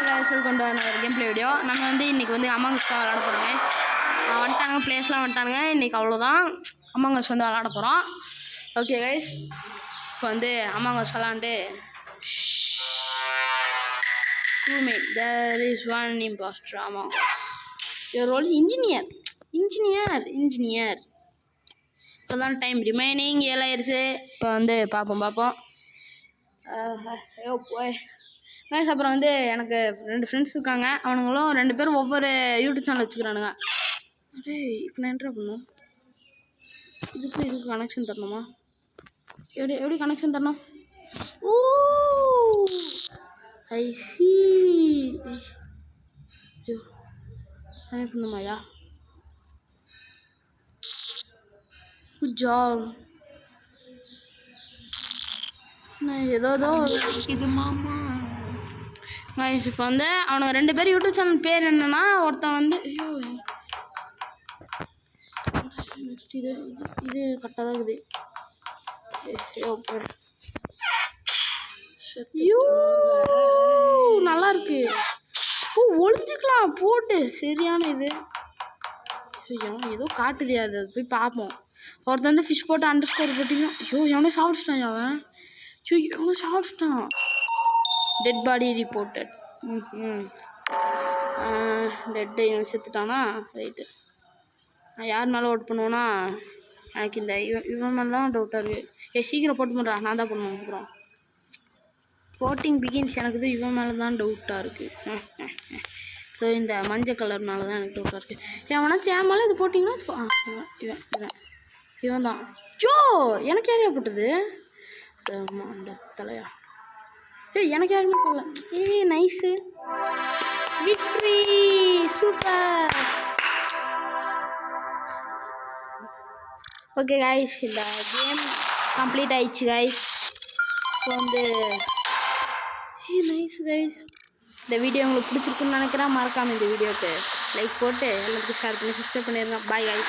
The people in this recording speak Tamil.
கைஸ் கொண்டு வர ஒரு கேம் ப்ளே வீடியோ. நம்ம வந்து இன்றைக்கி வந்து அமாங் அஸ் தான் விளாட போகிறோம் கைஸ். வந்துட்டாங்க, பிளேஸ்லாம் வந்துட்டானுங்க. இன்றைக்கி அவ்வளோதான், அமாங் அஸ் வந்து விளாட போகிறோம். ஓகே கைஸ், இப்போ வந்து அமாங் அஸ் விளாண்டு crewmate, there is one imposter among us. Your role engineer. இப்போ தான் டைம் ரிமைனிங் 7 ஆயிடுச்சு. இப்போ வந்து பார்ப்போம் போய் கைஸ். அப்புறம் வந்து எனக்கு 2 ஃப்ரெண்ட்ஸ் இருக்காங்க. அவனுங்களும் 2 பேரும் ஒவ்வொரு யூடியூப் சேனல் வச்சுக்கிறானுங்க. அதே இப்போ நான் என்ன பண்ணணும், இதுக்கு கனெக்ஷன் தரணுமா? எப்படி கனெக்ஷன் தரணும்? ஓ ஐ சி கனெக்ட் பண்ணுமாயா? Good job. ஏதோ இது மாமா கைஸ். இப்போ வந்து அவனுக்கு 2 பேர் யூடியூப் சேனல் பேர் என்னன்னா, ஒருத்தன் வந்து நெக்ஸ்ட் இது கரெக்டாக தான் இருக்குது. நல்லா இருக்கு. ஒளிஞ்சிக்கலாம் போட்டு சரியான இது. ஏதோ காட்டுதே, அது போய் பார்ப்போம். ஒருத்தன் வந்து ஃபிஷ் போட்டு அண்டர்ஸ்கோர் போட்டிங்கன்னா, எவனோ சாப்பிட்டுட்டான். எவனோ சாப்பிட்டுட்டான். Dead body reported. டெட்டு இவன் செத்துட்டானா? ரைட்டு. நான் யார் மேலே ஓட் பண்ணுவேன்னா, எனக்கு இந்த இவன் மேலாம் டவுட்டாக இருக்குது. சீக்கிரம் போட்டு பண்ணுறான், நான் தான் பண்ணுவேன். அப்புறம் voting begins. எனக்கு இது இவன் மேலே தான் டவுட்டாக இருக்குது. ஸோ இந்த மஞ்சள் கலர் மேலே தான் எனக்கு டவுட்டாக இருக்குது. எவனா சேமலை இது போட்டிங்கன்னா இவன் தான். எனக்கு யாரையா போட்டது? தலையா? எனக்கு யாருமே போடல. Nice, victory, super. Okay guys, இந்த கேம் கம்ப்ளீட் ஆயிடுச்சு கைஸ். இப்போ வந்து நைஸ் கைஸ். இந்த வீடியோ உங்களுக்கு பிடிச்சிருக்குன்னு நினைக்கிறேன். மறக்காமல் இந்த வீடியோக்கு லைக் போட்டு எல்லாத்துக்கும் ஷேர் பண்ணி சப்ஸ்கிரைப் பண்ணிடுங்க. Bye guys.